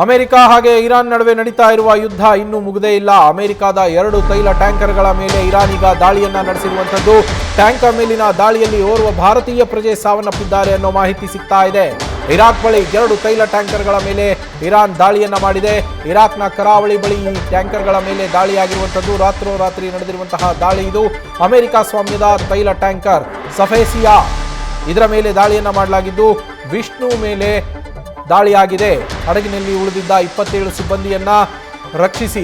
America ಹಾಗೆ Iran ನಡುವೆ ನಡೀತಾ ಇರುವ ಯುದ್ಧ ಇನ್ನೂ ಮುಗಿದೇ ಇಲ್ಲ. ಅಮೆರಿಕದ 2 ತೈಲ ಟ್ಯಾಂಕರ್ಗಳ ಮೇಲೆ ಇರಾನ್ ಈಗ ದಾಳಿಯನ್ನ ನಡೆಸಿರುವಂತದ್ದು. ಟ್ಯಾಂಕರ್ ಮೇಲಿನ ದಾಳಿಯಲ್ಲಿ ಓರ್ವ ಭಾರತೀಯ ಪ್ರಜೆ ಸಾವನ್ನಪ್ಪಿದ್ದಾರೆ ಅನ್ನೋ ಮಾಹಿತಿ ಸಿಗ್ತಾ ಇದೆ. ಇರಾಕ್ ಬಳಿ 2 ತೈಲ ಟ್ಯಾಂಕರ್ಗಳ ಮೇಲೆ ಇರಾನ್ ದಾಳಿಯನ್ನ ಮಾಡಿದೆ. ಇರಾಕ್ನ ಕರಾವಳಿ ಬಳಿ ಈ ಟ್ಯಾಂಕರ್ಗಳ ಮೇಲೆ ದಾಳಿಯಾಗಿರುವಂತದ್ದು. ರಾತ್ರೋರಾತ್ರಿ ನಡೆದಿರುವಂತಹ ದಾಳಿ ಇದು. ಅಮೆರಿಕ ಸ್ವಾಮ್ಯದ ತೈಲ ಟ್ಯಾಂಕರ್ ಸಫೇಸಿಯಾ ಇದರ ಮೇಲೆ ದಾಳಿಯನ್ನ ಮಾಡಲಾಗಿದ್ದು, ವಿಷ್ಣು ಮೇಲೆ ದಾಳಿಯಾಗಿದೆ. ಹಡಗಿನಲ್ಲಿ ಉಳಿದಿದ್ದ 27 ಸಿಬ್ಬಂದಿಯನ್ನ ರಕ್ಷಿಸಿ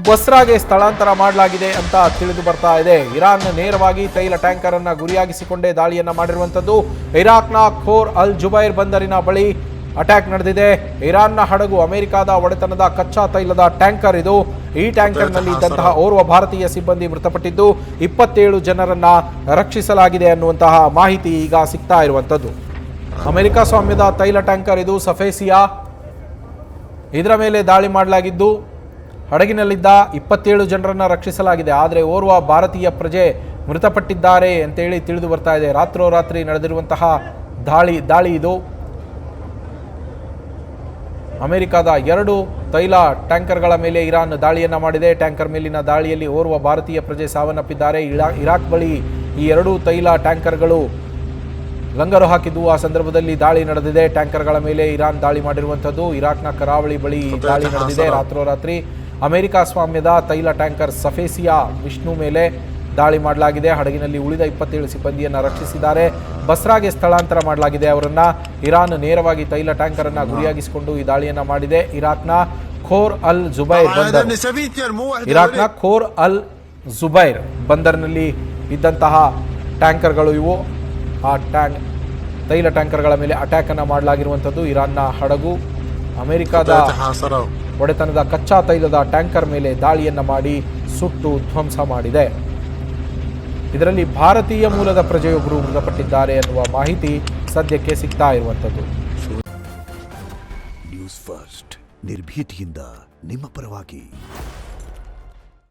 ಬಸ್ರಾಗೆ ಸ್ಥಳಾಂತರ ಮಾಡಲಾಗಿದೆ ಅಂತ ತಿಳಿದು ಬರ್ತಾ ಇದೆ. ಇರಾನ್ ನೇರವಾಗಿ ತೈಲ ಟ್ಯಾಂಕರ್ ಅನ್ನ ಗುರಿಯಾಗಿಸಿಕೊಂಡೇ ದಾಳಿಯನ್ನ ಮಾಡಿರುವಂತದ್ದು. ಇರಾಕ್ನ ಖೋರ್ ಅಲ್ ಜುಬೈರ್ ಬಂದರಿನ ಬಳಿ ಅಟ್ಯಾಕ್ ನಡೆದಿದೆ. ಇರಾನ್ನ ಹಡಗು ಅಮೆರಿಕದ ಒಡೆತನದ ಕಚ್ಚಾ ತೈಲದ ಟ್ಯಾಂಕರ್ ಇದು. ಈ ಟ್ಯಾಂಕರ್ನಲ್ಲಿ ಇದ್ದಂತಹ ಓರ್ವ ಭಾರತೀಯ ಸಿಬ್ಬಂದಿ ಮೃತಪಟ್ಟಿದ್ದು, 27 ಜನರನ್ನ ರಕ್ಷಿಸಲಾಗಿದೆ ಅನ್ನುವಂತಹ ಮಾಹಿತಿ ಈಗ ಸಿಗ್ತಾ ಇರುವಂತದ್ದು. ಅಮೆರಿಕ ಸ್ವಾಮ್ಯದ ತೈಲ ಟ್ಯಾಂಕರ್ ಇದು ಸಫೇಸಿಯಾ. ಇದರ ಮೇಲೆ ದಾಳಿ ಮಾಡಲಾಗಿದ್ದು, ಹಡಗಿನಲ್ಲಿದ್ದ 27 ಜನರನ್ನ ರಕ್ಷಿಸಲಾಗಿದೆ. ಆದರೆ ಓರ್ವ ಭಾರತೀಯ ಪ್ರಜೆ ಮೃತಪಟ್ಟಿದ್ದಾರೆ ಅಂತೇಳಿ ತಿಳಿದು ಬರ್ತಾ ಇದೆ. ರಾತ್ರೋರಾತ್ರಿ ನಡೆದಿರುವಂತಹ ದಾಳಿ ಇದು. ಅಮೆರಿಕದ 2 ತೈಲ ಟ್ಯಾಂಕರ್ಗಳ ಮೇಲೆ ಇರಾನ್ ದಾಳಿಯನ್ನ ಮಾಡಿದೆ. ಟ್ಯಾಂಕರ್ ಮೇಲಿನ ದಾಳಿಯಲ್ಲಿ ಓರ್ವ ಭಾರತೀಯ ಪ್ರಜೆ ಸಾವನ್ನಪ್ಪಿದ್ದಾರೆ. ಇರಾಕ್ ಬಳಿ ಈ 2 ತೈಲ ಟ್ಯಾಂಕರ್ಗಳು ಲಂಗರು ಹಾಕಿದ್ದು. ಆ ಸಂದರ್ಭದಲ್ಲಿ ದಾಳಿ ನಡೆದಿದೆ. ಟ್ಯಾಂಕರ್ಗಳ ಮೇಲೆ ಇರಾನ್ ದಾಳಿ ಮಾಡಿರುವಂಥದ್ದು. ಇರಾಕ್ನ ಕರಾವಳಿ ಬಳಿ ದಾಳಿ ನಡೆದಿದೆ. ರಾತ್ರೋರಾತ್ರಿ ಅಮೆರಿಕ ಸ್ವಾಮ್ಯದ ತೈಲ ಟ್ಯಾಂಕರ್ ಸಫೇಸಿಯಾ ವಿಷ್ಣು ಮೇಲೆ ದಾಳಿ ಮಾಡಲಾಗಿದೆ. ಹಡಗಿನಲ್ಲಿ ಉಳಿದ 27 ಸಿಬ್ಬಂದಿಯನ್ನು ರಕ್ಷಿಸಿದ್ದಾರೆ. ಬಸ್ರಾಗೆ ಸ್ಥಳಾಂತರ ಮಾಡಲಾಗಿದೆ ಅವರನ್ನ. ಇರಾನ್ ನೇರವಾಗಿ ತೈಲ ಟ್ಯಾಂಕರ್ ಅನ್ನ ಗುರಿಯಾಗಿಸಿಕೊಂಡು ಈ ದಾಳಿಯನ್ನ ಮಾಡಿದೆ. ಇರಾಕ್ನ ಖೋರ್ ಅಲ್ ಜುಬೈರ್ ಬಂದರಿನಲ್ಲಿ ಇದ್ದಂತಹ ಟ್ಯಾಂಕರ್ಗಳು ಇವು. ಆ ತೈಲ ಟ್ಯಾಂಕರ್ಗಳ ಮೇಲೆ ಅಟ್ಯಾಕ್ ಅನ್ನ ಮಾಡಲಾಗಿರುವಂಥದ್ದು. ಇರಾನ್ನ ಹಡಗು ಅಮೆರಿಕದ ಒಡೆತನದ ಕಚ್ಚಾ ತೈಲದ ಟ್ಯಾಂಕರ್ ಮೇಲೆ ದಾಳಿಯನ್ನ ಮಾಡಿ ಸುಟ್ಟು ಧ್ವಂಸ ಮಾಡಿದೆ. ಇದರಲ್ಲಿ ಭಾರತೀಯ ಮೂಲದ ಪ್ರಜೆಯೊಬ್ಬರು ಮೃತಪಟ್ಟಿದ್ದಾರೆ ಎನ್ನುವ ಮಾಹಿತಿ ಸದ್ಯಕ್ಕೆ ಸಿಗ್ತಾ ಇರುವಂಥದ್ದು. ನ್ಯೂಸ್ ಫಸ್ಟ್ ನಿರ್ಭೀತಿಯಿಂದ ನಿಮ್ಮ ಪರವಾಗಿ.